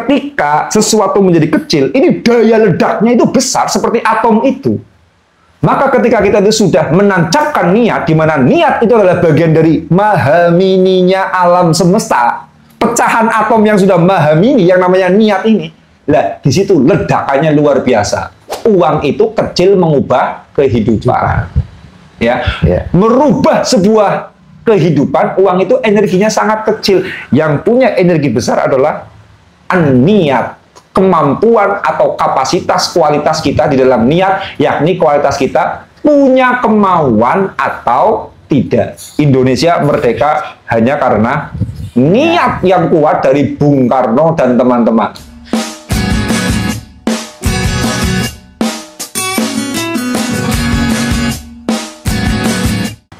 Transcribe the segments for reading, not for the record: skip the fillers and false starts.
ketika sesuatu menjadi kecil, ini daya ledaknya itu besar seperti atom itu. Maka ketika kita itu sudah menancapkan niat, di mana niat itu adalah bagian dari maha mininya alam semesta, pecahan atom yang sudah maha mini, yang namanya niat ini, lah di situ ledakannya luar biasa. Uang itu kecil mengubah kehidupan, ya, merubah sebuah kehidupan. Uang itu energinya sangat kecil. Yang punya energi besar adalah niat, kemampuan atau kapasitas kualitas kita di dalam niat, yakni kualitas kita punya kemauan atau tidak. Indonesia merdeka hanya karena niat yang kuat dari Bung Karno dan teman-teman.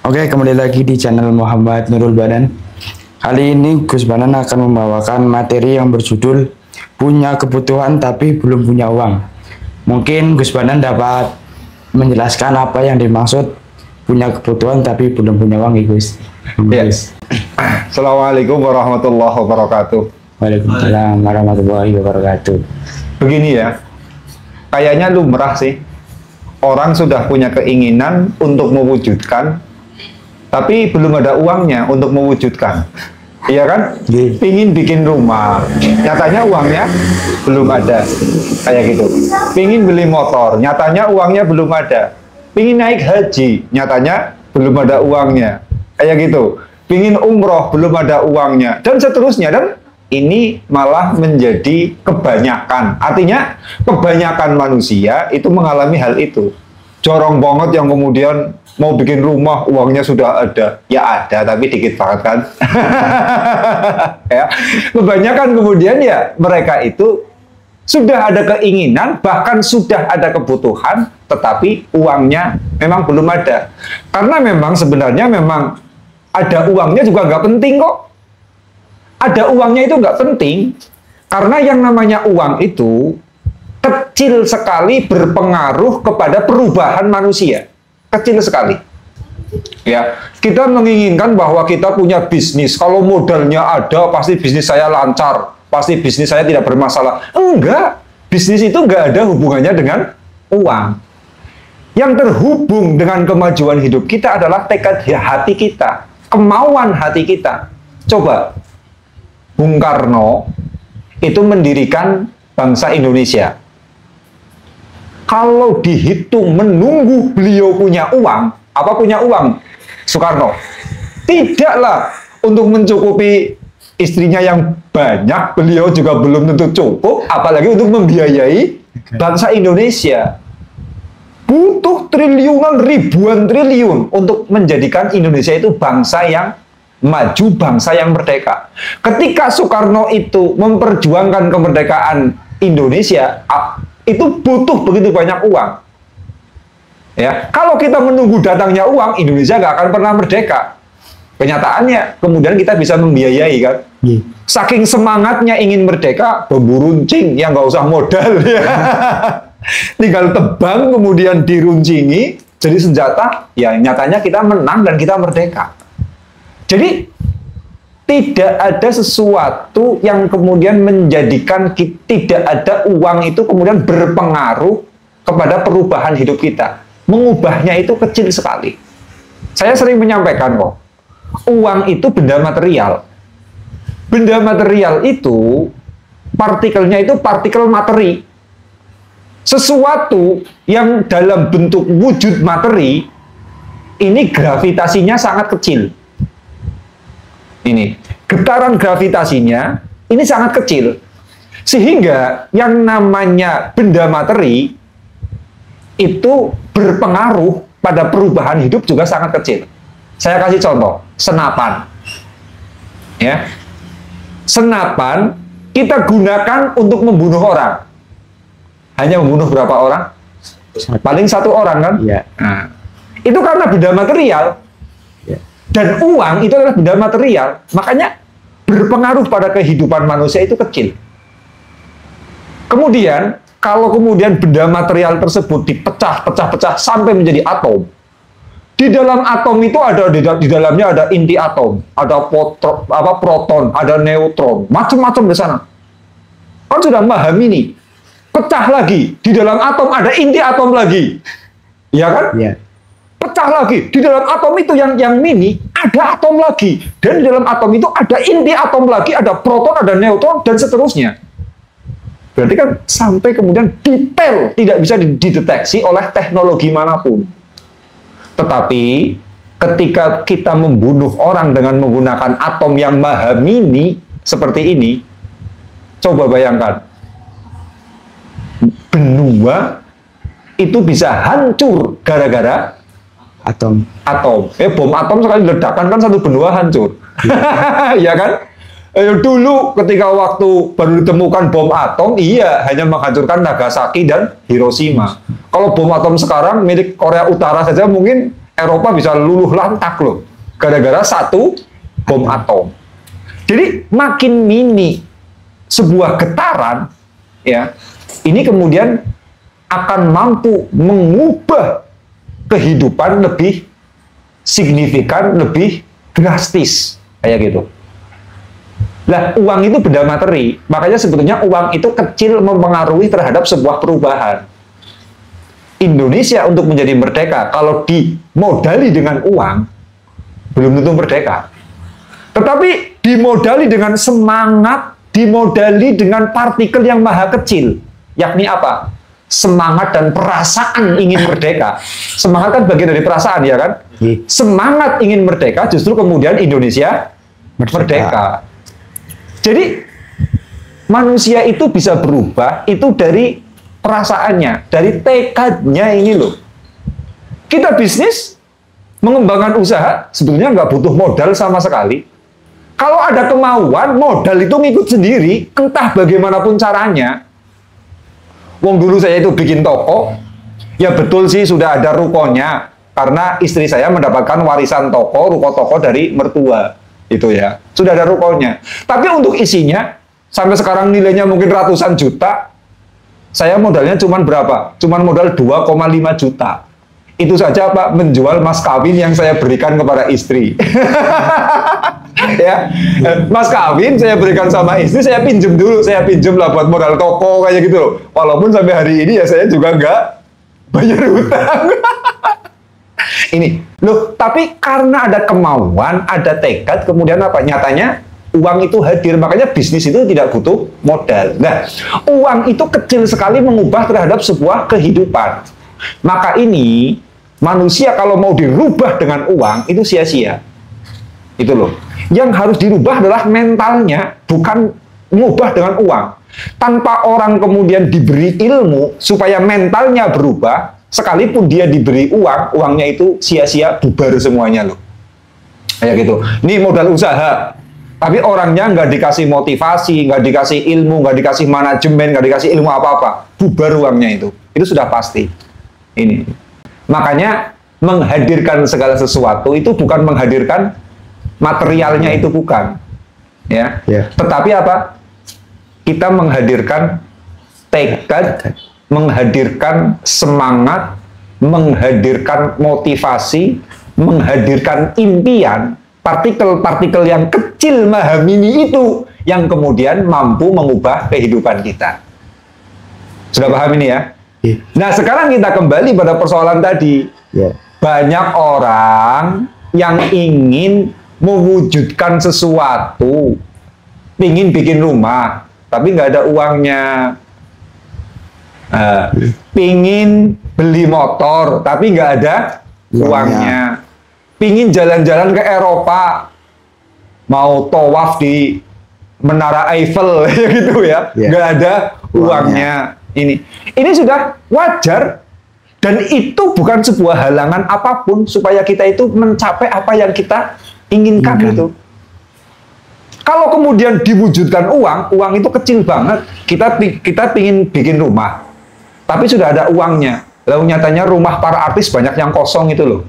Oke, kembali lagi di channel Muhammad Nurul Badan. Kali ini Gus Banan akan membawakan materi yang berjudul punya kebutuhan tapi belum punya uang. Mungkin Gus Banan dapat menjelaskan apa yang dimaksud punya kebutuhan tapi belum punya uang, Gus. Yes. Assalamualaikum warahmatullahi wabarakatuh. Waalaikumsalam warahmatullahi wabarakatuh. Begini ya, kayaknya lumrah sih. Orang sudah punya keinginan untuk mewujudkan, tapi belum ada uangnya untuk mewujudkan. Iya kan? Pingin bikin rumah, nyatanya uangnya belum ada. Kayak gitu. Pingin beli motor, nyatanya uangnya belum ada. Pingin naik haji, nyatanya belum ada uangnya. Kayak gitu. Pingin umroh, belum ada uangnya. Dan seterusnya. Dan ini malah menjadi kebanyakan. Artinya, kebanyakan manusia itu mengalami hal itu. Jorong banget yang kemudian mau bikin rumah, uangnya sudah ada. Ya ada, tapi dikit banget kan. Ya. Kebanyakan kemudian ya mereka itu sudah ada keinginan, bahkan sudah ada kebutuhan, tetapi uangnya memang belum ada. Karena memang sebenarnya memang ada uangnya juga nggak penting kok. Ada uangnya itu nggak penting, karena yang namanya uang itu kecil sekali berpengaruh kepada perubahan manusia. Kecil sekali. Ya, kita menginginkan bahwa kita punya bisnis. Kalau modalnya ada, pasti bisnis saya lancar. Pasti bisnis saya tidak bermasalah. Enggak. Bisnis itu enggak ada hubungannya dengan uang. Yang terhubung dengan kemajuan hidup kita adalah tekad hati kita. Kemauan hati kita. Coba, Bung Karno itu mendirikan bangsa Indonesia. Kalau dihitung menunggu beliau punya uang, apa punya uang Soekarno? Tidaklah untuk mencukupi istrinya yang banyak, beliau juga belum tentu cukup, apalagi untuk membiayai bangsa Indonesia. Butuh triliunan, ribuan triliun untuk menjadikan Indonesia itu bangsa yang maju, bangsa yang merdeka. Ketika Soekarno itu memperjuangkan kemerdekaan Indonesia, itu butuh begitu banyak uang. Ya, kalau kita menunggu datangnya uang, Indonesia nggak akan pernah merdeka. Kenyataannya, kemudian kita bisa membiayai kan. Saking semangatnya ingin merdeka, bambu runcing yang nggak usah modal. Ya. Tinggal tebang, kemudian diruncingi, jadi senjata. Ya, nyatanya kita menang dan kita merdeka. Jadi tidak ada sesuatu yang kemudian menjadikan tidak ada uang itu kemudian berpengaruh kepada perubahan hidup kita. Mengubahnya itu kecil sekali. Saya sering menyampaikan kok, uang itu benda material. Benda material itu, partikelnya itu partikel materi. Sesuatu yang dalam bentuk wujud materi, ini gravitasinya sangat kecil. Ini getaran gravitasinya ini sangat kecil, sehingga yang namanya benda materi itu berpengaruh pada perubahan hidup juga sangat kecil. Saya kasih contoh, senapan. Ya, senapan kita gunakan untuk membunuh orang. Hanya membunuh berapa orang? Paling satu orang kan? Ya. Nah, itu karena benda material. Dan uang itu adalah benda material, makanya berpengaruh pada kehidupan manusia itu kecil. Kemudian, kalau kemudian benda material tersebut dipecah-pecah sampai menjadi atom, di dalam atom itu ada di dalamnya ada inti atom, ada proton, ada neutron, macam-macam di sana. Kan sudah memahami nih. Pecah lagi. Di dalam atom ada inti atom lagi. Ya kan? Ya. Pecah lagi. Di dalam atom itu yang mini, ada atom lagi. Dan di dalam atom itu ada inti atom lagi, ada proton, ada neutron, dan seterusnya. Berarti kan sampai kemudian detail tidak bisa dideteksi oleh teknologi manapun. Tetapi ketika kita membunuh orang dengan menggunakan atom yang maha mini seperti ini, coba bayangkan, benua itu bisa hancur gara-gara Atom. Bom atom sekali ledakan kan satu benua hancur. Ya kan? Dulu ketika waktu baru ditemukan bom atom, iya hanya menghancurkan Nagasaki dan Hiroshima. Kalau bom atom sekarang milik Korea Utara saja mungkin Eropa bisa luluh lantak loh, gara-gara satu bom atom. Jadi makin mini sebuah getaran, ya, ini kemudian akan mampu mengubah kehidupan lebih signifikan, lebih drastis, kayak gitu. Lah, uang itu benda materi, makanya sebetulnya uang itu kecil mempengaruhi terhadap sebuah perubahan. Indonesia untuk menjadi merdeka, kalau dimodali dengan uang, belum tentu merdeka. Tetapi dimodali dengan semangat, dimodali dengan partikel yang maha kecil, yakni apa? Semangat dan perasaan ingin merdeka. Semangat kan bagian dari perasaan, ya kan? Semangat ingin merdeka, justru kemudian Indonesia merdeka. Jadi, manusia itu bisa berubah, itu dari perasaannya, dari tekadnya ini loh. Kita bisnis, mengembangkan usaha, sebetulnya nggak butuh modal sama sekali. Kalau ada kemauan, modal itu ngikut sendiri, entah bagaimanapun caranya. Wong dulu saya itu bikin toko, ya betul sih sudah ada rukonya, karena istri saya mendapatkan warisan toko, ruko toko dari mertua, itu ya. Sudah ada rukonya. Tapi untuk isinya, sampai sekarang nilainya mungkin ratusan juta, saya modalnya cuma berapa? Cuma modal 2,5 juta. Itu saja Pak, menjual mas kawin yang saya berikan kepada istri. Ya, mas kawin saya berikan sama istri, saya pinjem dulu, saya pinjem lah buat modal toko kayak gitu loh. Walaupun sampai hari ini ya saya juga nggak bayar hutang. Ini loh, tapi karena ada kemauan, ada tekad, kemudian apa? Nyatanya uang itu hadir, makanya bisnis itu tidak butuh modal. Nah, uang itu kecil sekali mengubah terhadap sebuah kehidupan. Maka ini manusia kalau mau dirubah dengan uang itu sia-sia. Itu loh. Yang harus dirubah adalah mentalnya, bukan mengubah dengan uang. Tanpa orang kemudian diberi ilmu supaya mentalnya berubah, sekalipun dia diberi uang, uangnya itu sia-sia, bubar semuanya loh. Kayak gitu. Ini modal usaha. Tapi orangnya nggak dikasih motivasi, nggak dikasih ilmu, nggak dikasih manajemen, nggak dikasih ilmu apa-apa. Bubar uangnya itu. Itu sudah pasti. Ini. Makanya menghadirkan segala sesuatu itu bukan menghadirkan materialnya, itu bukan. Ya. Tetapi apa? Kita menghadirkan tekad, menghadirkan semangat, menghadirkan motivasi, menghadirkan impian, partikel-partikel yang kecil maha mini itu yang kemudian mampu mengubah kehidupan kita. Sudah paham ini ya? Nah, sekarang kita kembali pada persoalan tadi. Banyak orang yang ingin mewujudkan sesuatu, ingin bikin rumah, tapi nggak ada uangnya. Pingin beli motor, tapi nggak ada uangnya. Pingin jalan-jalan ke Eropa, mau tawaf di Menara Eiffel, gitu ya, nggak ada uangnya. Ini sudah wajar, dan itu bukan sebuah halangan apapun supaya kita itu mencapai apa yang kita inginkan gitu. Kalau kemudian diwujudkan uang itu kecil banget. Kita pingin bikin rumah, tapi sudah ada uangnya. Lalu nyatanya rumah para artis banyak yang kosong itu loh.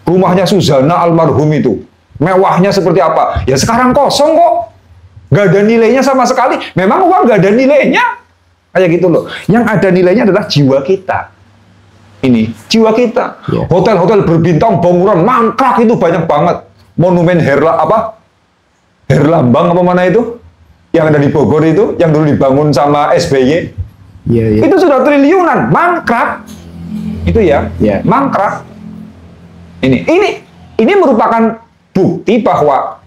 Rumahnya Suzana almarhum itu, mewahnya seperti apa? Ya sekarang kosong kok. Nggak ada nilainya sama sekali. Memang uang nggak ada nilainya. Kayak gitu loh. Yang ada nilainya adalah jiwa kita. Ini, jiwa kita. Hotel-hotel berbintang, bangunan mangkrak itu banyak banget. Monumen Herlambang apa mana itu? yang ada di Bogor itu, yang dulu dibangun sama SBY, Iya, iya. itu sudah triliunan, mangkrak. Itu ya, mangkrak. Ini merupakan bukti bahwa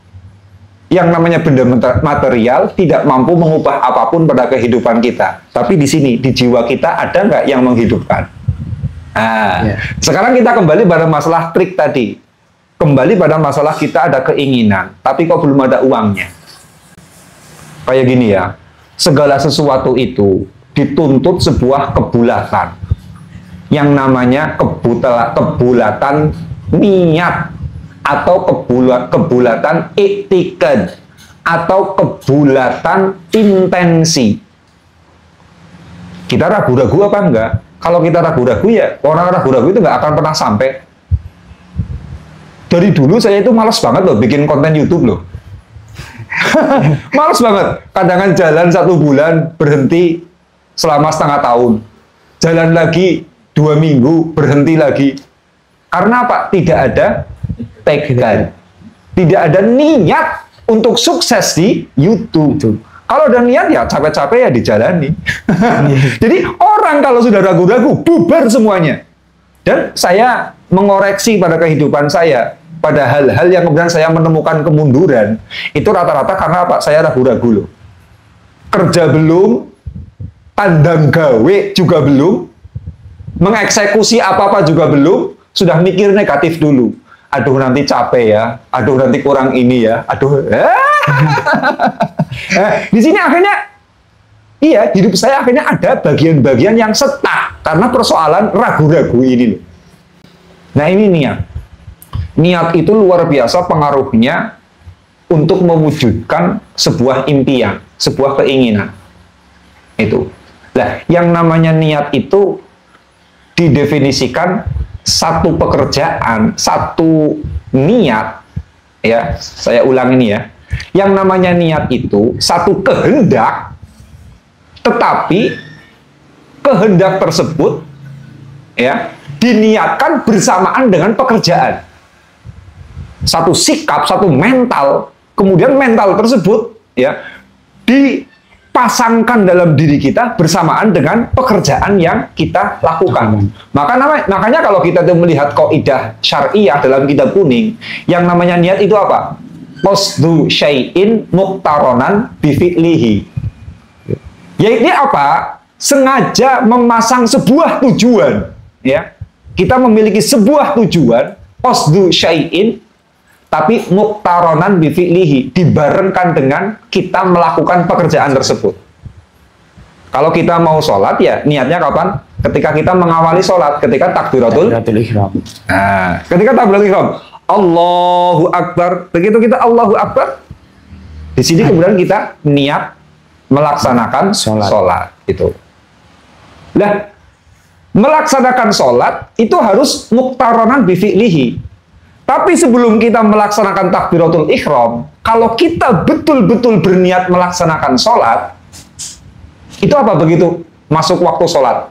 yang namanya benda material tidak mampu mengubah apapun pada kehidupan kita. Tapi di sini, di jiwa kita ada nggak yang menghidupkan? Nah, sekarang kita kembali pada masalah trik tadi. Kembali pada masalah kita ada keinginan, tapi kok belum ada uangnya. Kayak gini ya, segala sesuatu itu dituntut sebuah kebulatan. Yang namanya kebulatan niat, atau kebulatan iktikad, atau kebulatan intensi. Kita ragu-ragu apa enggak? Kalau kita ragu-ragu ya, orang ragu-ragu itu nggak akan pernah sampai. Dari dulu saya itu malas banget loh bikin konten YouTube loh. Males banget. Kadang jalan 1 bulan, berhenti selama setengah tahun. Jalan lagi 2 minggu, berhenti lagi. Karena apa? Tidak ada tekad. Tidak ada niat untuk sukses di YouTube. Kalau ada niat ya capek-capek ya dijalani. Jadi orang kalau sudah ragu-ragu, bubar semuanya. Dan saya mengoreksi pada kehidupan saya, pada hal-hal yang kemudian saya menemukan kemunduran, itu rata-rata karena apa? Saya ragu-ragu loh. Kerja belum, pandang gawe juga belum, mengeksekusi apa-apa juga belum, sudah mikir negatif dulu. Aduh nanti capek ya, aduh nanti kurang ini ya, aduh. Di sini akhirnya, iya, hidup saya akhirnya ada bagian-bagian yang stuck karena persoalan ragu-ragu ini loh. Nah ini niat. Niat itu luar biasa pengaruhnya untuk mewujudkan sebuah impian, sebuah keinginan. Itu. Nah, yang namanya niat itu didefinisikan satu pekerjaan, satu niat, ya, saya ulang ini ya. Yang namanya niat itu satu kehendak, tetapi kehendak tersebut ya diniatkan bersamaan dengan pekerjaan. Satu sikap, satu mental, kemudian mental tersebut ya dipasangkan dalam diri kita bersamaan dengan pekerjaan yang kita lakukan. Makanya kalau kita tuh melihat kaidah syariah dalam kitab kuning, yang namanya niat itu apa? Qasdu syai'in muqtaronan bifi'lihi. Yaitu apa? Sengaja memasang sebuah tujuan, ya. Kita memiliki sebuah tujuan, qasdu syai'in, tapi muqtaronan bifi'lihi, dibarengkan dengan kita melakukan pekerjaan tersebut. Kalau kita mau sholat ya niatnya kapan? Ketika kita mengawali sholat, ketika takbiratul ihram. Nah, ketika takbiratul ihram, Allahu Akbar. Begitu kita Allahu Akbar, di sini kemudian kita niat melaksanakan sholat. Itu. Nah, melaksanakan sholat itu harus muqtaronan bifi'lihi. Tapi sebelum kita melaksanakan takbiratul ihram, kalau kita betul-betul berniat melaksanakan sholat, itu apa begitu? Masuk waktu sholat,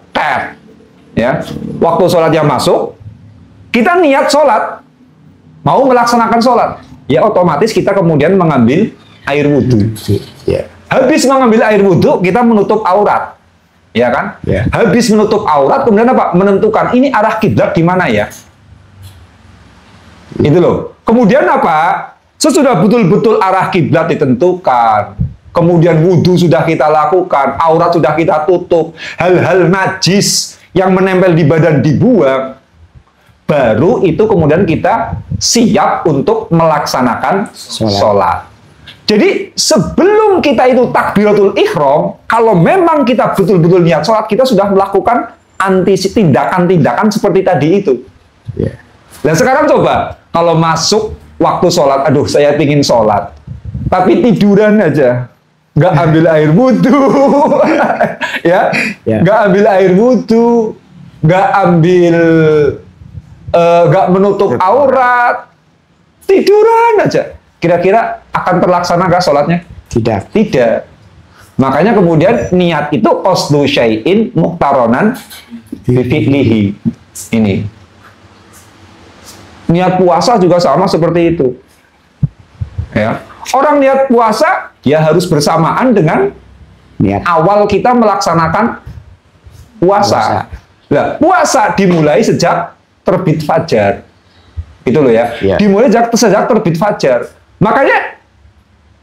ya, waktu sholatnya masuk, kita niat sholat, mau melaksanakan sholat, ya otomatis kita kemudian mengambil air wudhu. Ya. Habis mengambil air wudhu, kita menutup aurat, ya kan? Ya. Habis menutup aurat, kemudian apa? Menentukan ini arah kiblat di mana ya? Itu loh. Kemudian apa? Sesudah betul-betul arah kiblat ditentukan, kemudian wudhu sudah kita lakukan, aurat sudah kita tutup, hal-hal najis yang menempel di badan dibuang, baru itu kemudian kita siap untuk melaksanakan sholat. Jadi sebelum kita itu takbiratul ihram, kalau memang kita betul-betul niat sholat, kita sudah melakukan tindakan-tindakan seperti tadi itu. Yeah. Dan sekarang coba, kalau masuk waktu sholat, aduh saya pingin sholat, tapi tiduran aja, nggak ambil air wudhu, ya, nggak ambil air wudhu, nggak ambil, nggak menutup aurat, tiduran aja. Kira-kira akan terlaksana nggak sholatnya? Tidak. Tidak. Makanya kemudian niat itu qasdu syai'in muqtaronan bifi'lihi. Ini. Niat puasa juga sama seperti itu. Ya. Orang niat puasa dia harus bersamaan dengan Niat. awal kita melaksanakan puasa. Nah, puasa dimulai sejak terbit fajar. Itu loh ya. Ya. Dimulai sejak terbit fajar. Makanya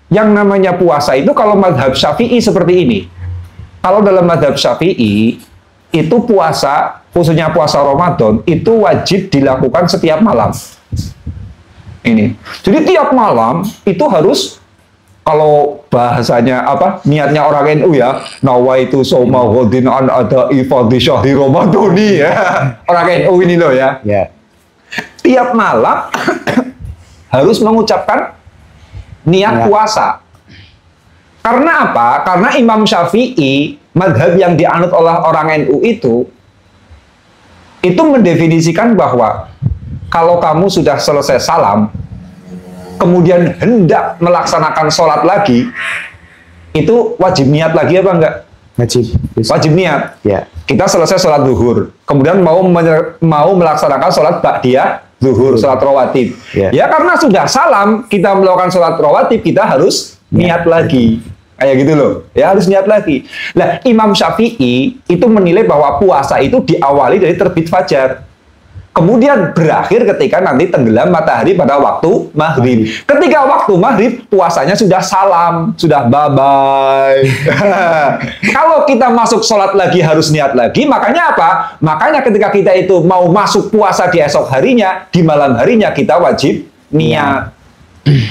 yang namanya puasa itu kalau mazhab Syafi'i seperti ini. Kalau dalam mazhab Syafi'i itu puasa, khususnya puasa Ramadan, itu wajib dilakukan setiap malam. Ini. Jadi tiap malam itu harus, kalau bahasanya apa, niatnya orang NU ya, nawaitu shauma ghadin an ada'i fardhi syahri ramadhani ya. Orang NU ini loh ya. Ya. Tiap malam harus mengucapkan niat puasa. Karena apa? Karena Imam Syafi'i, madhab yang dianut oleh orang NU itu mendefinisikan bahwa kalau kamu sudah selesai salam, kemudian hendak melaksanakan sholat lagi, itu wajib niat lagi apa enggak? Wajib. Wajib niat. Ya. Kita selesai sholat zuhur, kemudian mau melaksanakan sholat ba'diyah zuhur, sholat rawatib. Ya karena sudah salam, kita melakukan sholat rawatib, kita harus niat lagi. Kayak gitu loh. Ya harus niat lagi. Nah, Imam Syafi'i itu menilai bahwa puasa itu diawali dari terbit fajar. Kemudian berakhir ketika nanti tenggelam matahari pada waktu maghrib. Ketika waktu maghrib, puasanya sudah salam, sudah bye-bye. Kalau kita masuk sholat lagi harus niat lagi, makanya apa? Makanya ketika kita itu mau masuk puasa di esok harinya, di malam harinya kita wajib niat.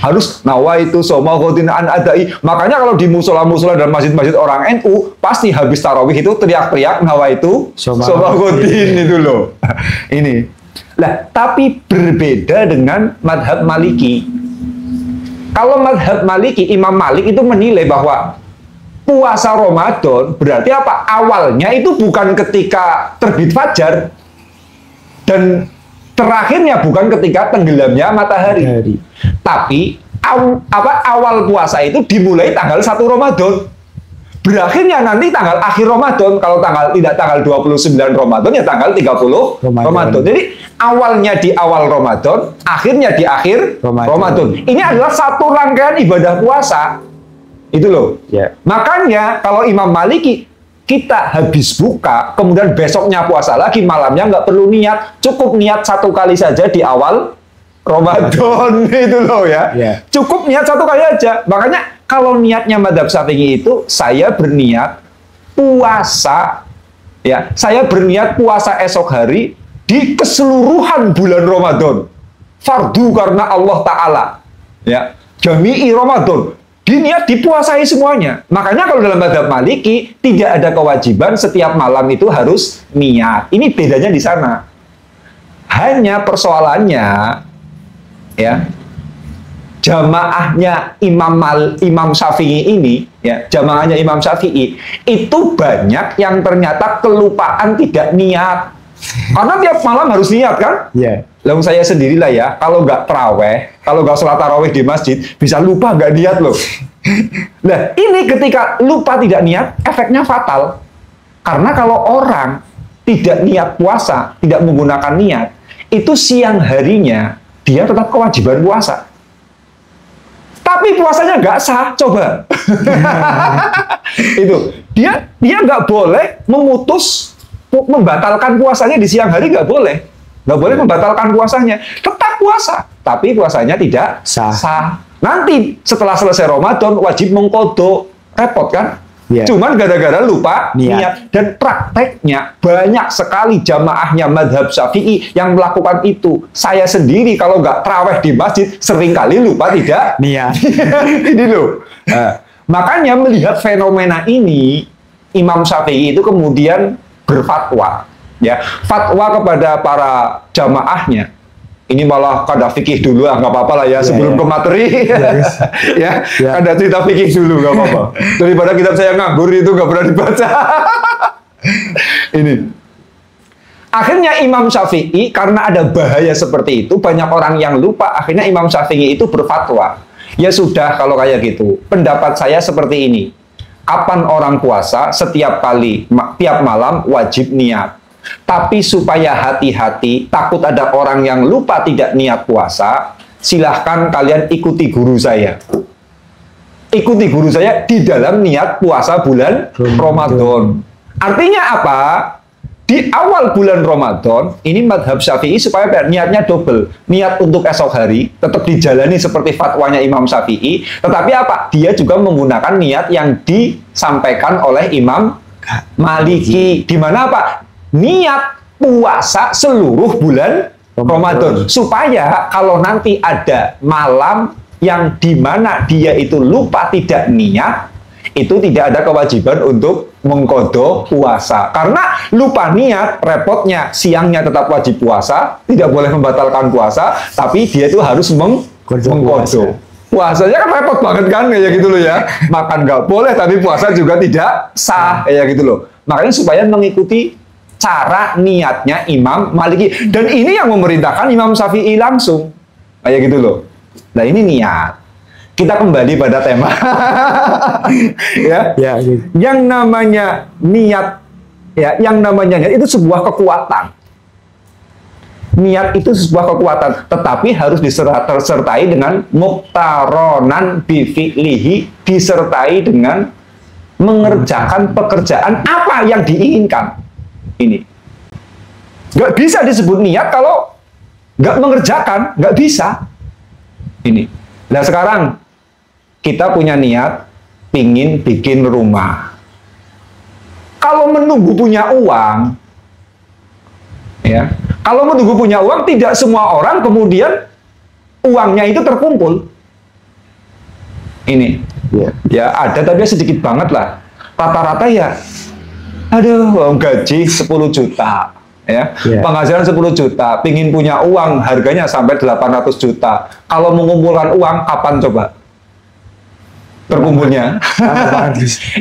Harus nawaitu shauma ghadin an ada'i. Makanya kalau di musola-musola dan masjid-masjid orang NU pasti habis tarawih itu teriak-teriak nawaitu shauma ghadin itu loh. Ini. Lah, tapi berbeda dengan madhab Maliki. Kalau madhab Maliki, Imam Malik itu menilai bahwa puasa Ramadan berarti apa? Awalnya itu bukan ketika terbit fajar dan terakhirnya bukan ketika tenggelamnya matahari. Tapi awal puasa itu dimulai tanggal 1 Ramadan. Berakhirnya nanti tanggal akhir Ramadan. Kalau tidak tanggal 29 Ramadan ya tanggal 30 Ramadan. Jadi awalnya di awal Ramadan, akhirnya di akhir Ramadan. Ini adalah satu rangkaian ibadah puasa. Itu loh. Yeah. Makanya kalau Imam Maliki, kita habis buka, kemudian besoknya puasa lagi, malamnya nggak perlu niat, cukup niat satu kali saja di awal Ramadan itu loh ya. Yeah. Cukup niat satu kali aja. Makanya kalau niatnya madhab Syafi'i itu, saya berniat puasa, ya, saya berniat puasa esok hari di keseluruhan bulan Ramadan. Fardu karena Allah Ta'ala, ya, jami'i Ramadan. Diniat dipuasai semuanya. Makanya kalau dalam madhab Maliki tidak ada kewajiban setiap malam itu harus niat. Ini bedanya di sana. Hanya persoalannya, ya, jamaahnya Imam Syafi'i ini, ya, jamaahnya Imam Syafi'i itu banyak yang ternyata kelupaan tidak niat. Karena tiap malam harus niat kan? Iya. Lalu saya sendirilah ya, kalau nggak terawih, kalau nggak sholat tarawih di masjid, bisa lupa nggak niat loh. Nah, ini ketika lupa tidak niat, efeknya fatal. Karena kalau orang tidak niat puasa, tidak menggunakan niat, itu siang harinya dia tetap kewajiban puasa. Tapi puasanya nggak sah, coba. Itu dia nggak boleh membatalkan puasanya di siang hari, nggak boleh. Nggak boleh membatalkan puasanya. Tetap puasa, tapi puasanya tidak sah. Nanti setelah selesai Ramadan wajib mengqadha. Repot kan? Yeah. Cuman gara-gara lupa niat. Dan prakteknya banyak sekali jamaahnya madhab Syafi'i yang melakukan itu. Saya sendiri kalau nggak tarawih di masjid seringkali lupa tidak niat. Ini loh. Nah, makanya melihat fenomena ini, Imam Syafi'i itu kemudian berfatwa, ya, fatwa kepada para jamaahnya. Ini malah kada fikih dulu, nggak apa-apa lah ya, sebelum ke materi. Ya, kada cerita fikih dulu, nggak apa-apa. Daripada kitab saya nganggur itu nggak pernah dibaca. Ini. Akhirnya Imam Syafi'i, karena ada bahaya seperti itu, banyak orang yang lupa, akhirnya Imam Syafi'i itu berfatwa. Ya sudah, kalau kayak gitu, pendapat saya seperti ini. Kapan orang puasa, setiap malam wajib niat. Tapi supaya hati-hati, takut ada orang yang lupa tidak niat puasa, silahkan kalian ikuti guru saya. ikuti guru saya di dalam niat puasa bulan Ramadan. Artinya apa? Di awal bulan Ramadan, ini madhab Syafi'i supaya niatnya double. Niat untuk esok hari, tetap dijalani seperti fatwanya Imam Syafi'i. Tetapi apa? Dia juga menggunakan niat yang disampaikan oleh Imam Maliki. Di mana apa? Niat puasa seluruh bulan Ramadan. Supaya kalau nanti ada malam yang dimana dia itu lupa tidak niat, itu tidak ada kewajiban untuk mengqadha puasa. Karena lupa niat, repotnya siangnya tetap wajib puasa, tidak boleh membatalkan puasa, tapi dia itu harus mengqadha. Puasanya kan repot banget kan, kayak gitu loh ya. Makan nggak boleh, tapi puasa juga tidak sah, kayak gitu loh. Makanya supaya mengikuti cara niatnya Imam Maliki. Dan ini yang memerintahkan Imam Syafi'i langsung, kayak gitu loh. Nah ini niat. Kita kembali pada tema. Ya. Yang namanya niat, ya, yang namanya niat itu sebuah kekuatan. Niat itu sebuah kekuatan, tetapi harus disertai dengan muqtaronan bifi'lihi, disertai dengan mengerjakan pekerjaan apa yang diinginkan. Ini nggak bisa disebut niat kalau nggak mengerjakan, nggak bisa. Ini. Nah sekarang kita punya niat pingin bikin rumah. Kalau menunggu punya uang, ya, kalau menunggu punya uang, tidak semua orang kemudian uangnya itu terkumpul. Ini, ya ada tapi sedikit banget lah. Rata-rata ya, aduh, gaji 10 juta. Ya, penghasilan 10 juta, pingin punya uang harganya sampai 800 juta. Kalau mengumpulkan uang, kapan coba terkumpulnya?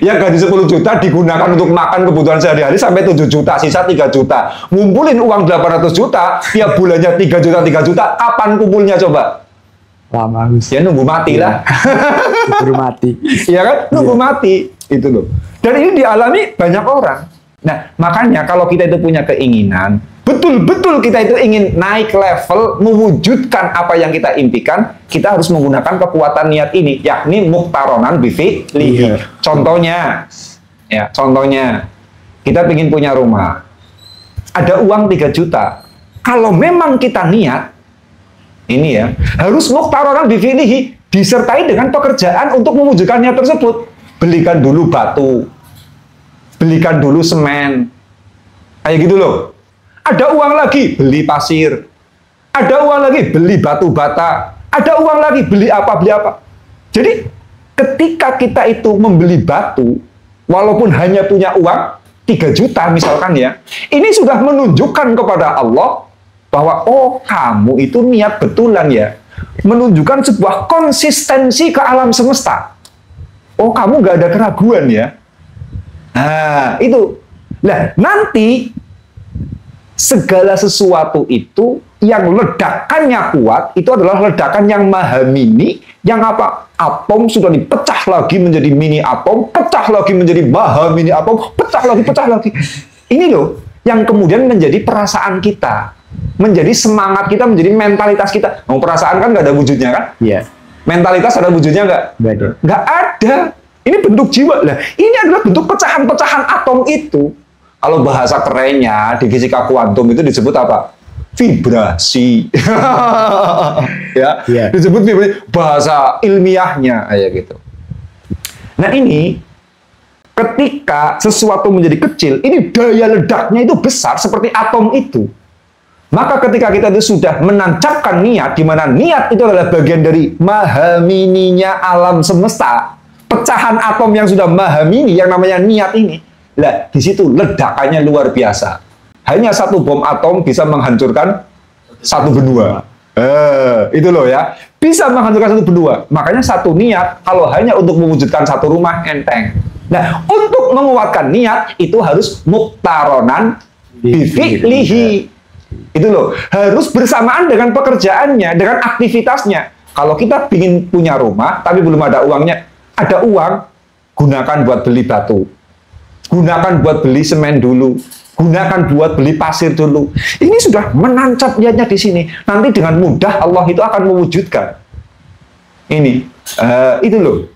Ya gaji 10 juta digunakan untuk makan kebutuhan sehari-hari sampai 7 juta, sisa 3 juta. Ngumpulin uang 800 juta, tiap bulannya 3 juta, 3 juta, kapan kumpulnya coba? Lama, Gus. Ya nunggu mati lah. Baru mati. Iya kan? Nunggu mati. Itu loh. Dan ini dialami banyak orang. Nah, makanya kalau kita itu punya keinginan, betul-betul kita itu ingin naik level, mewujudkan apa yang kita impikan, kita harus menggunakan kekuatan niat ini, yakni muqtaronan bifi'lihi. Contohnya, kita ingin punya rumah, ada uang 3 juta. Kalau memang kita niat, ini ya, harus muqtaronan bifi'lihi, disertai dengan pekerjaan untuk mewujudkan niat tersebut. Belikan dulu batu, belikan dulu semen, kayak gitu loh. Ada uang lagi, beli pasir. Ada uang lagi, beli batu bata. Ada uang lagi, beli apa. Jadi, ketika kita itu membeli batu, walaupun hanya punya uang 3 juta misalkan ya, ini sudah menunjukkan kepada Allah bahwa, oh kamu itu niat betulan ya. Menunjukkan sebuah konsistensi ke alam semesta. Oh kamu gak ada keraguan ya. Nah, itu. Nah, nanti segala sesuatu itu yang ledakannya kuat, itu adalah ledakan yang maha mini, yang apa? Atom sudah dipecah lagi menjadi mini atom, pecah lagi menjadi maha mini atom, pecah lagi. Ini loh, yang kemudian menjadi perasaan kita, menjadi semangat kita, menjadi mentalitas kita. Nah, perasaan kan nggak ada wujudnya kan? Iya. Mentalitas ada wujudnya nggak? Nggak ada. Ini bentuk jiwa lah. Ini adalah bentuk pecahan-pecahan atom itu. Kalau bahasa kerennya di fisika kuantum itu disebut apa? Vibrasi. Ya, disebut vibrasi. Bahasa ilmiahnya kayak gitu. Nah ini ketika sesuatu menjadi kecil, ini daya ledaknya itu besar seperti atom itu. Maka ketika kita itu sudah menancapkan niat, di mana niat itu adalah bagian dari maha mininya alam semesta. Pecahan atom yang sudah maha mini, yang namanya niat ini, lah di situ ledakannya luar biasa. Hanya satu bom atom bisa menghancurkan satu benua. Itu loh ya, bisa menghancurkan satu benua. Makanya satu niat kalau hanya untuk mewujudkan satu rumah enteng. Nah, untuk menguatkan niat itu harus muqtaronan bifi'lihi. Itu loh, harus bersamaan dengan pekerjaannya, dengan aktivitasnya. Kalau kita ingin punya rumah tapi belum ada uangnya, ada uang, gunakan buat beli batu. Gunakan buat beli semen dulu. Gunakan buat beli pasir dulu. Ini sudah menancap niatnya di sini. Nanti dengan mudah Allah itu akan mewujudkan. Ini, itu loh.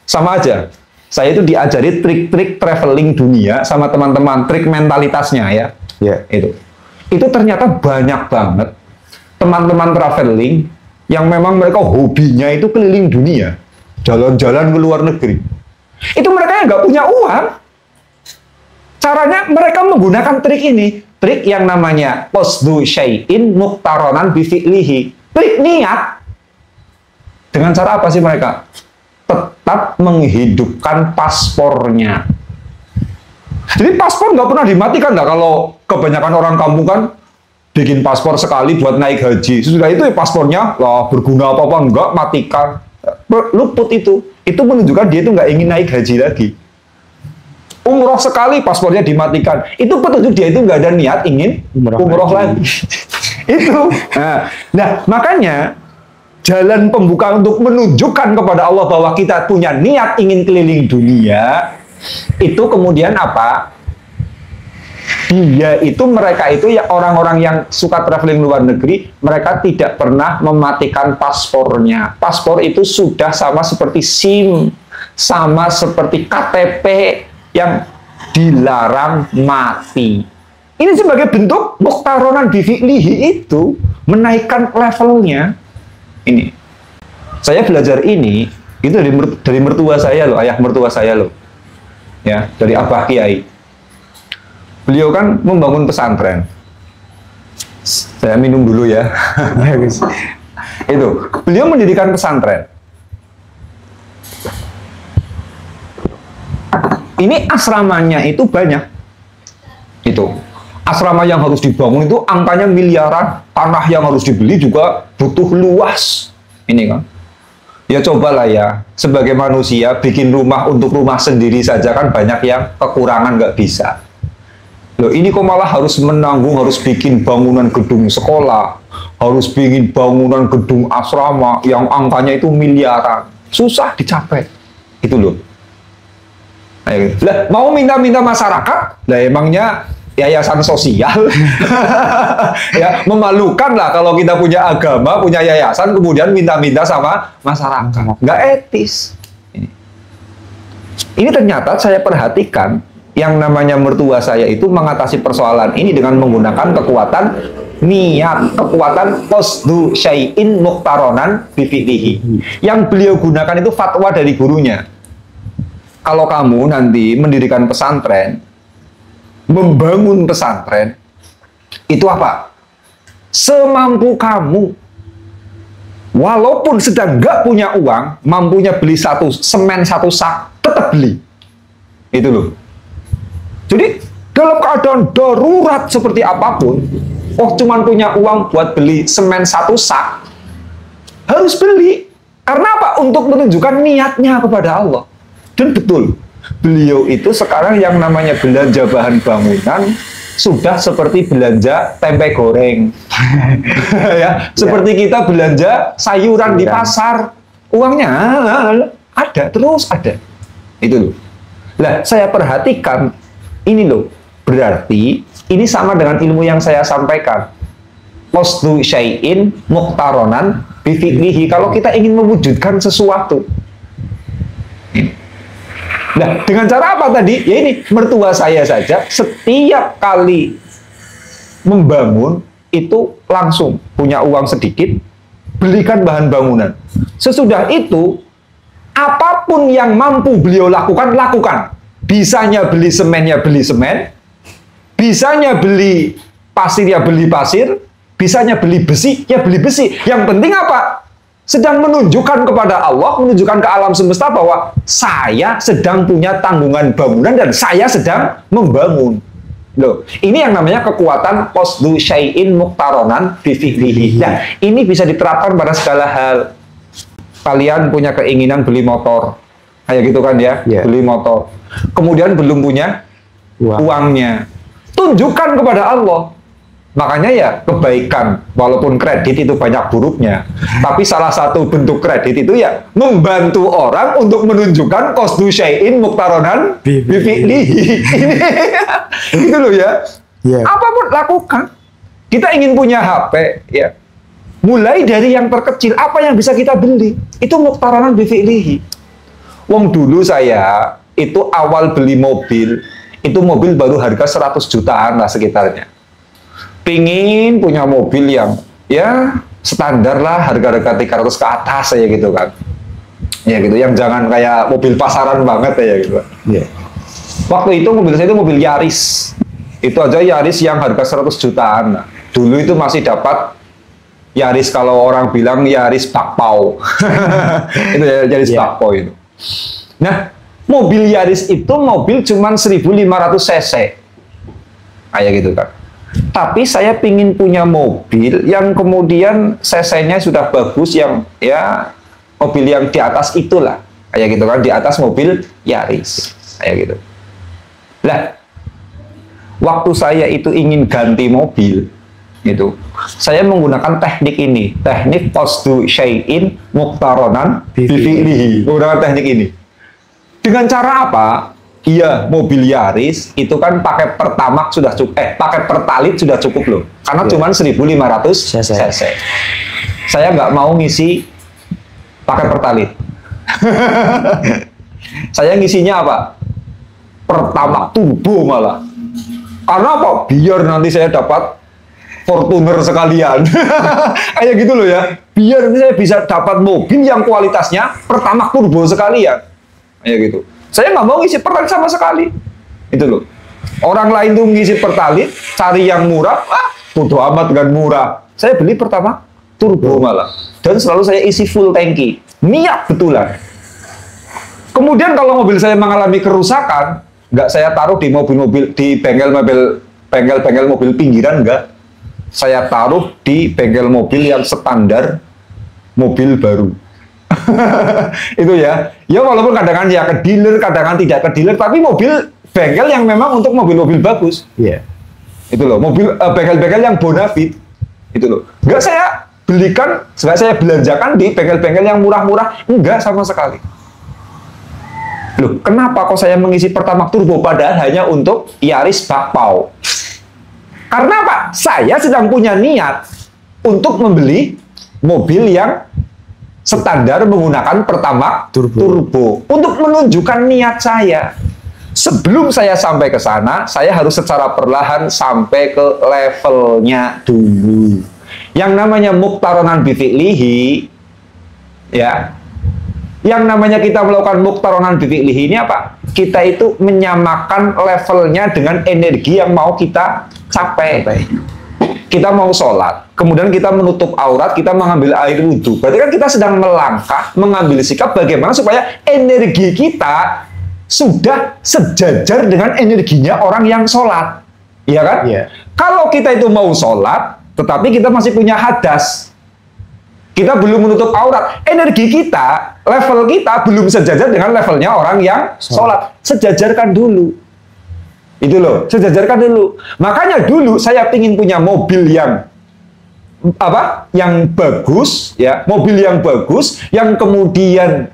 Sama aja. Saya itu diajari trik-trik traveling dunia sama teman-teman, trik mentalitasnya ya. Ya. Itu ternyata banyak banget teman-teman traveling yang memang mereka hobinya itu keliling dunia, jalan-jalan ke luar negeri. Itu mereka yang nggak punya uang. Caranya mereka menggunakan trik ini, trik yang namanya qasdu syai'in muqtaronan bi fi'lihi. Trik niat. Dengan cara apa sih mereka? Tetap menghidupkan paspornya. Jadi paspor nggak pernah dimatikan nggak, kalau kebanyakan orang kampung kan bikin paspor sekali buat naik haji. Sesudah itu ya paspornya lah berguna apa enggak, matikan. Luput itu. Itu menunjukkan dia itu nggak ingin naik haji lagi. Umroh sekali paspornya dimatikan. Itu petunjuk dia itu nggak ada niat ingin umroh lagi. Itu. Nah, makanya jalan pembuka untuk menunjukkan kepada Allah bahwa kita punya niat ingin keliling dunia, itu kemudian apa? Mereka itu ya orang-orang yang suka traveling luar negeri, mereka tidak pernah mematikan paspornya. Paspor itu sudah sama seperti SIM, sama seperti KTP yang dilarang mati. Ini sebagai bentuk muqtaronan bi fi'lihi, itu menaikkan levelnya. Ini saya belajar ini itu dari mertua saya loh, ayah mertua saya loh, ya, dari Abah Kiai. Beliau kan membangun pesantren. Saya minum dulu ya. Itu beliau mendirikan pesantren. Ini asramanya itu banyak. Itu asrama yang harus dibangun itu angkanya miliaran, tanah yang harus dibeli juga butuh luas. Ini kan, ya cobalah ya, sebagai manusia bikin rumah untuk rumah sendiri saja kan banyak yang kekurangan, nggak bisa. Loh, ini kok malah harus menanggung, harus bikin bangunan gedung sekolah, harus bikin bangunan gedung asrama yang angkanya itu miliaran, susah dicapai. Itu loh. Lah, mau minta-minta masyarakat, lah emangnya yayasan sosial. Ya, memalukan lah kalau kita punya agama, punya yayasan, kemudian minta-minta sama masyarakat. Nggak etis. Ini ternyata saya perhatikan, yang namanya mertua saya itu mengatasi persoalan ini dengan menggunakan kekuatan niat, kekuatan qasdu syai'in muqtaronan bi fi'lihi. Yang beliau gunakan itu fatwa dari gurunya. Kalau kamu nanti mendirikan pesantren, membangun pesantren, itu apa? Semampu kamu. Walaupun sedang nggak punya uang, mampunya beli semen satu sak, tetap beli. Itu loh. Jadi, dalam keadaan darurat seperti apapun, cuman punya uang buat beli semen satu sak, harus beli. Karena apa? Untuk menunjukkan niatnya kepada Allah. Dan betul, beliau itu sekarang yang namanya belanja bahan bangunan sudah seperti belanja tempe goreng. Ya, seperti kita belanja sayuran di pasar, uangnya ada, terus ada. Itu loh. Lah, saya perhatikan ini loh, berarti ini sama dengan ilmu yang saya sampaikan. Qasdu syai'in muqtaronan bi fi'lihi. Kalau kita ingin mewujudkan sesuatu, nah, dengan cara apa tadi? Ya ini, mertua saya saja setiap kali membangun itu langsung punya uang sedikit, belikan bahan bangunan. Sesudah itu, apapun yang mampu beliau lakukan, lakukan. Bisanya beli semen, ya beli semen. Bisanya beli pasir, ya beli pasir. Bisanya beli besi, ya beli besi. Yang penting apa? Sedang menunjukkan kepada Allah, menunjukkan ke alam semesta bahwa saya sedang punya tanggungan bangunan dan saya sedang membangun. Loh, ini yang namanya kekuatan qasdu syai'in muqtaronan bi fi'lihi. Nah, ini bisa diterapkan pada segala hal. Kalian punya keinginan beli motor, kayak gitu kan ya, beli motor. Kemudian belum punya uangnya. Tunjukkan kepada Allah. Makanya ya kebaikan, walaupun kredit itu banyak buruknya, tapi salah satu bentuk kredit itu ya membantu orang untuk menunjukkan qasdu syai'in muqtaronan bi fi'lihi. Itu loh ya. Apapun lakukan. Kita ingin punya HP, ya. Mulai dari yang terkecil, apa yang bisa kita beli? Itu muqtaronan bi fi'lihi. Wong dulu saya itu awal beli mobil, itu mobil baru harga 100 jutaan lah sekitarnya. Pingin punya mobil yang ya standar lah, harga-harga 300 ke atas ya gitu kan. Ya gitu, yang jangan kayak mobil pasaran banget ya gitu. Iya. Waktu itu mobil saya itu mobil Yaris. Itu aja Yaris yang harga 100 jutaan. Nah, dulu itu masih dapat Yaris, kalau orang bilang Yaris bakpao. Itu ya, Yaris bakpao itu. Nah, mobil Yaris itu mobil cuman 1500 cc. Kayak gitu kan. Tapi saya pingin punya mobil yang kemudian cc-nya sudah bagus, yang ya mobil yang di atas itulah. Kayak gitu kan, di atas mobil Yaris. Kayak gitu. Lah, waktu saya itu ingin ganti mobil, gitu, saya menggunakan teknik ini, teknik qasdu syai'in muqtaronan bifi'lihi. Menggunakan teknik ini. Dengan cara apa? Iya, mobil Yaris itu kan pakai Pertamax sudah cukup, pakai Pertalite sudah cukup loh, karena cuman 1500 cc. Saya nggak mau ngisi pakai Pertalite. Saya ngisinya apa? Pertamax turbo malah. Karena apa? Biar nanti saya dapat Fortuner sekalian. Kayak gitu loh ya. Biar saya bisa dapat mobil yang kualitasnya Pertamax turbo sekalian. Kayak gitu. Saya nggak mau ngisi Pertalite sama sekali. Itu loh. Orang lain tuh ngisi Pertalite, cari yang murah, bodo amat dengan murah. Saya beli Pertamax turbo malah. Dan selalu saya isi full tangki. Niat betulan. Kemudian kalau mobil saya mengalami kerusakan, nggak saya taruh di mobil-mobil, di bengkel-bengkel mobil pinggiran, nggak. Saya taruh di bengkel mobil yang standar mobil baru. Itu ya. Ya walaupun kadang-kadang ya ke dealer, kadang-kadang tidak ke dealer, tapi mobil bengkel yang memang untuk mobil-mobil bagus. Iya. Itu loh, mobil bengkel-bengkel yang bonafit. Itu loh. Nggak saya belikan, nggak saya belanjakan di bengkel-bengkel yang murah-murah, enggak sama sekali. Loh, kenapa kok saya mengisi Pertamax turbo padahal hanya untuk Yaris bakpao? Karena apa? Saya sedang punya niat untuk membeli mobil yang standar menggunakan Pertamax turbo. Untuk menunjukkan niat saya. Sebelum saya sampai ke sana, saya harus secara perlahan sampai ke levelnya dulu. Yang namanya muqtaronan bifi'lihi, ya. Yang namanya kita melakukan muqtaronan bifi'lihi ini apa? Kita itu menyamakan levelnya dengan energi yang mau kita capai. Kita mau sholat, kemudian kita menutup aurat, kita mengambil air wudhu. Berarti kan kita sedang melangkah, mengambil sikap bagaimana supaya energi kita sudah sejajar dengan energinya orang yang sholat. Iya kan? Iya. Kalau kita itu mau sholat, tetapi kita masih punya hadas, kita belum menutup aurat, energi kita, level kita belum sejajar dengan levelnya orang yang sholat. Sejajarkan dulu. Itu loh, sejajarkan dulu. Makanya dulu saya ingin punya mobil yang apa? Yang bagus, ya, mobil yang bagus, yang kemudian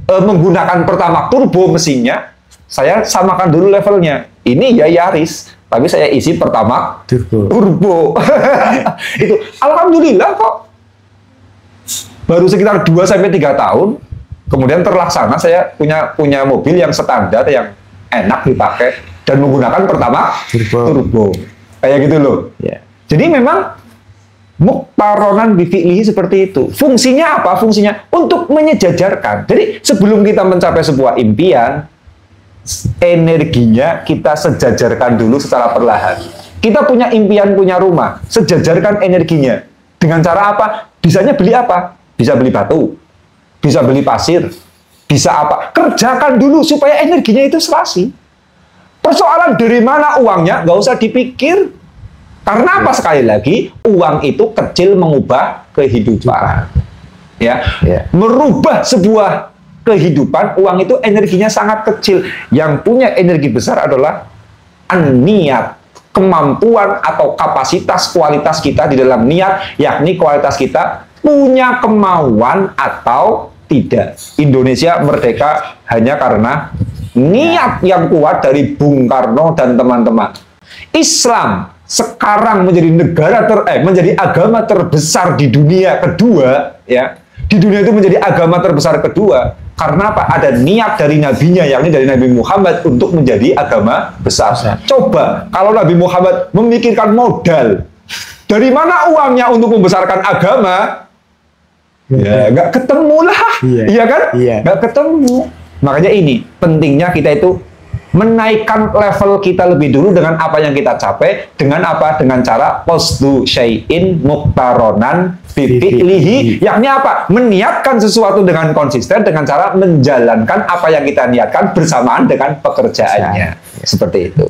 menggunakan Pertamax turbo mesinnya. Saya samakan dulu levelnya. Ini ya Yaris, tapi saya isi Pertamax turbo. Itu alhamdulillah kok. Baru sekitar 2-3 tahun, kemudian terlaksana saya punya mobil yang standar, yang enak dipakai, dan menggunakan Pertamax turbo. Kayak gitu loh. Yeah. Jadi memang muqtaronan bifi'lihi seperti itu. Fungsinya apa? Fungsinya untuk menyejajarkan. Jadi sebelum kita mencapai sebuah impian, energinya kita sejajarkan dulu secara perlahan. Kita punya impian, punya rumah, sejajarkan energinya. Dengan cara apa? Bisanya beli apa? Bisa beli batu, bisa beli pasir, bisa apa? Kerjakan dulu supaya energinya itu serasi. Persoalan dari mana uangnya, nggak usah dipikir. Karena apa? Sekali lagi, uang itu kecil mengubah kehidupan. Ya, merubah sebuah kehidupan, uang itu energinya sangat kecil. Yang punya energi besar adalah niat, kemampuan atau kapasitas, kualitas kita di dalam niat, yakni kualitas kita punya kemauan atau tidak. Indonesia merdeka hanya karena niat yang kuat dari Bung Karno dan teman-teman. Islam sekarang menjadi menjadi agama terbesar di dunia kedua, ya. Di dunia itu menjadi agama terbesar kedua Karena apa? Ada niat dari nabinya, yakni dari Nabi Muhammad untuk menjadi agama besar. Coba kalau Nabi Muhammad memikirkan modal, dari mana uangnya untuk membesarkan agama? Ya, nggak ketemu lah, iya kan? Nggak ketemu. Makanya ini pentingnya kita itu menaikkan level kita lebih dulu dengan apa yang kita capai, dengan apa? Dengan cara qasdu syai'in muqtaronan bifi'lihi, yakni apa? Meniatkan sesuatu dengan konsisten dengan cara menjalankan apa yang kita niatkan bersamaan dengan pekerjaannya. Seperti itu.